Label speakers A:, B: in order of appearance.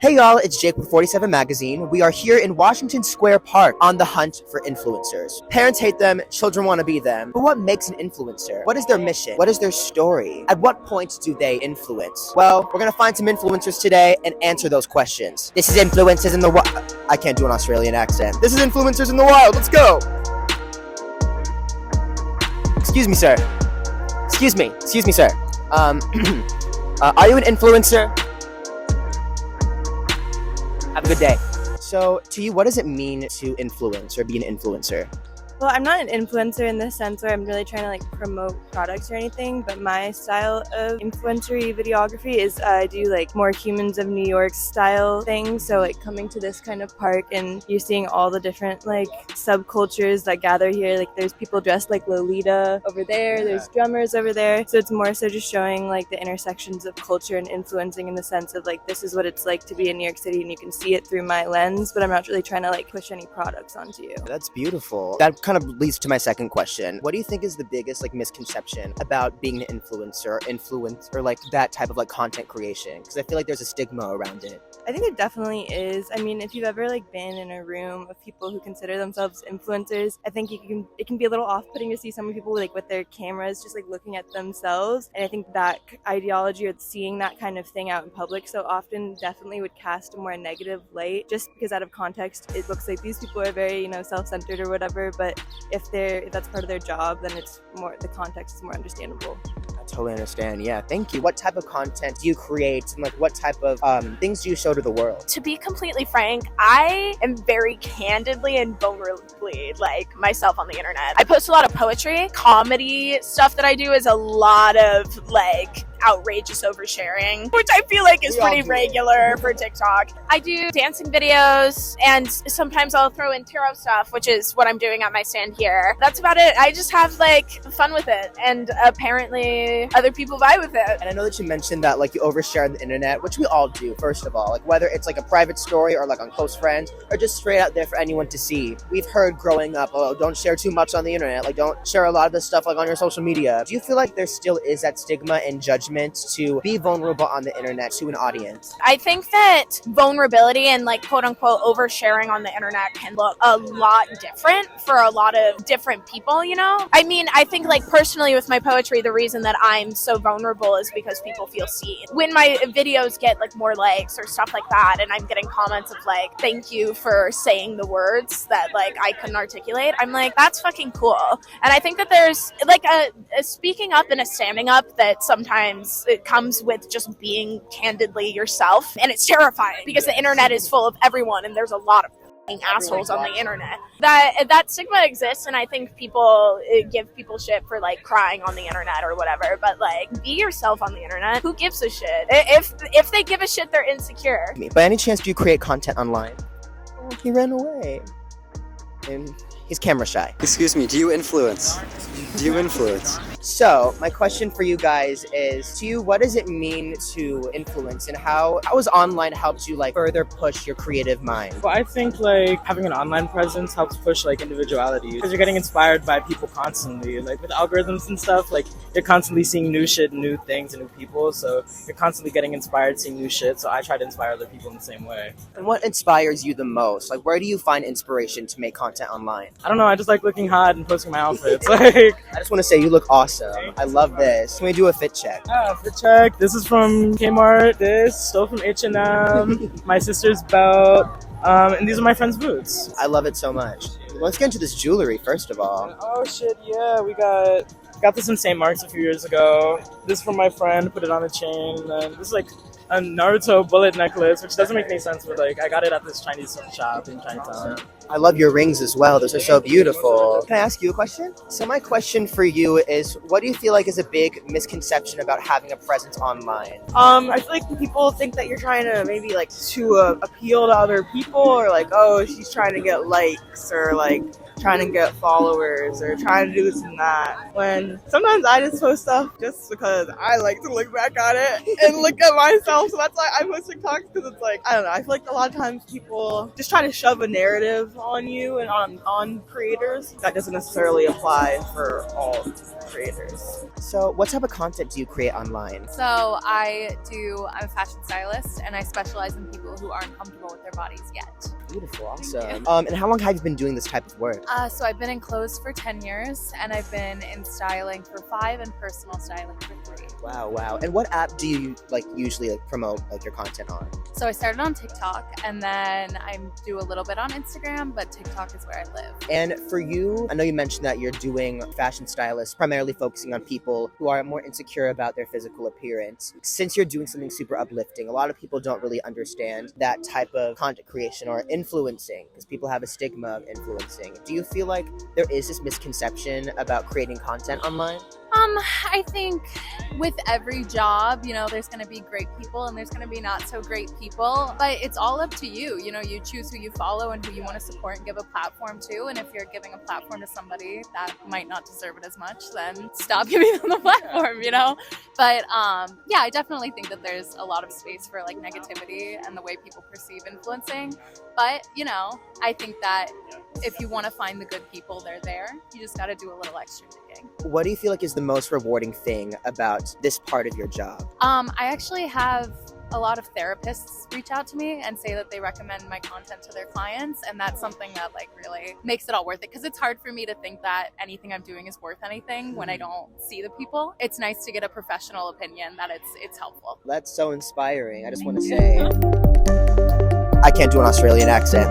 A: Hey y'all, it's Jake with 47 Magazine. We are here in Washington Square Park on the hunt for influencers. Parents hate them, children want to be them. But what makes an influencer? What is their mission? What is their story? At what point do they influence? Well, we're gonna find some influencers today and answer those questions. This is Influencers in the Wild. I can't do an Australian accent. This is Influencers in the Wild. Let's go! Excuse me, sir. Excuse me, sir. Are you an influencer? Have a good day. So, to you, what does it mean to influence or be an influencer?
B: Well, I'm not an influencer in the sense where I'm really trying to like promote products or anything, but my style of influencery videography is I do like more Humans of New York style things. So like coming to this kind of park and you're seeing all the different like subcultures that gather here. Like there's people dressed like Lolita over there, there's drummers over there. So it's more so just showing like the intersections of culture and influencing in the sense of like this is what it's like to be in New York City and you can see it through my lens, but I'm not really trying to like push any products onto you.
A: That's beautiful. That kind of leads to my second question. What do you think is the biggest like misconception about being an influencer, or like that type of like content creation? Because I feel like there's a stigma around it.
B: I think there definitely is. I mean, if you've ever like been in a room of people who consider themselves influencers, I think it can be a little off-putting to see some people like with their cameras just like looking at themselves. And I think that ideology or seeing that kind of thing out in public so often definitely would cast a more negative light, just because out of context it looks like these people are very, self-centered or whatever. But if that's part of their job, then it's more, the context is more understandable.
A: I totally understand. Yeah, thank you. What type of content do you create, and like what type of things do you show to the world?
C: To be completely frank, I am very candidly and vulnerably like myself on the internet. I post a lot of poetry. Comedy stuff that I do is a lot of like outrageous oversharing, which I feel like is pretty regular for TikTok. I do dancing videos and sometimes I'll throw in tarot stuff, which is what I'm doing at my stand here. That's about it. I just have like fun with it, and apparently other people vibe with it.
A: And I know that you mentioned that like you overshare on the internet, which we all do, first of all, like whether it's like a private story or like on close friends or just straight out there for anyone to see. We've heard growing up, oh, don't share too much on the internet, like don't share a lot of this stuff like on your social media. Do you feel like there still is that stigma and judgment to be vulnerable on the internet to an audience?
C: I think that vulnerability and like quote unquote oversharing on the internet can look a lot different for a lot of different people, I mean, I think like personally with my poetry, the reason that I'm so vulnerable is because people feel seen. When my videos get like more likes or stuff like that, and I'm getting comments of like, thank you for saying the words that like I couldn't articulate, I'm like, that's fucking cool. And I think that there's like a speaking up and a standing up that sometimes it comes with just being candidly yourself, and it's terrifying because the internet is full of everyone and there's a lot of assholes on the internet. That stigma exists, and I think people give people shit for like crying on the internet or whatever, but like be yourself on the internet. Who gives a shit? If they give a shit, they're insecure.
A: By any chance do you create content online? Oh, he ran away. And he's camera shy.
D: Excuse me, do you influence?
A: So, my question for you guys is, to you, what does it mean to influence, and how has online helped you like further push your creative mind?
E: Well, I think like having an online presence helps push like individuality, because you're getting inspired by people constantly. Like with algorithms and stuff, like you're constantly seeing new shit, new things, and new people. So you're constantly getting inspired, seeing new shit. So I try to inspire other people in the same way.
A: And what inspires you the most? Like, where do you find inspiration to make content online?
E: I don't know. I just like looking hot and posting my outfits. Like,
A: I just want to say you look awesome. I love this. Can we do a fit check?
E: Fit check. This is from Kmart. This stole from H&M. My sister's belt. And these are my friend's boots.
A: I love it so much. Let's get into this jewelry first of all.
E: Oh shit, yeah, we got this in St. Mark's a few years ago. This is from my friend, put it on a chain, and this is like a Naruto bullet necklace, which doesn't make any sense, but like I got it at this Chinese shop in Chinatown.
A: I love your rings as well. Those are so beautiful. Can I ask you a question? So my question for you is, what do you feel like is a big misconception about having a presence online?
F: I feel like people think that you're trying to maybe like to appeal to other people, or like, oh, she's trying to get likes, or like trying to get followers or trying to do this and that. When sometimes I just post stuff just because I like to look back at it and look at myself. So that's why I post TikToks, because it's like, I don't know, I feel like a lot of times people just try to shove a narrative on you and on creators. That doesn't necessarily apply for all creators.
A: So what type of content do you create online?
D: So I'm a fashion stylist, and I specialize in people who aren't comfortable with their bodies yet.
A: Beautiful, awesome. And how long have you been doing this type of work?
D: So I've been in clothes for 10 years, and I've been in styling for 5 and personal styling for 3.
A: Wow. And what app do you usually promote your content on?
D: So I started on TikTok, and then I do a little bit on Instagram, but TikTok is where I live.
A: And for you, I know you mentioned that you're doing fashion stylist, primarily focusing on people who are more insecure about their physical appearance. Since you're doing something super uplifting, a lot of people don't really understand that type of content creation or influencing, because people have a stigma of influencing. Do you feel like there is this misconception about creating content online?
D: I think with every job, there's going to be great people and there's going to be not so great people, but it's all up to you. You choose who you follow and who you want to support and give a platform to. And if you're giving a platform to somebody that might not deserve it as much, then stop giving them the platform, But yeah, I definitely think that there's a lot of space for like negativity and the way people perceive influencing. But, I think that if you want to find the good people, they're there. You just got to do a little extra digging.
A: What do you feel like is the most rewarding thing about this part of your job?
D: I actually have a lot of therapists reach out to me and say that they recommend my content to their clients, and that's something that like really makes it all worth it, because it's hard for me to think that anything I'm doing is worth anything when I don't see the people. It's nice to get a professional opinion that it's helpful.
A: That's so inspiring. I just want to say, I can't do an Australian accent.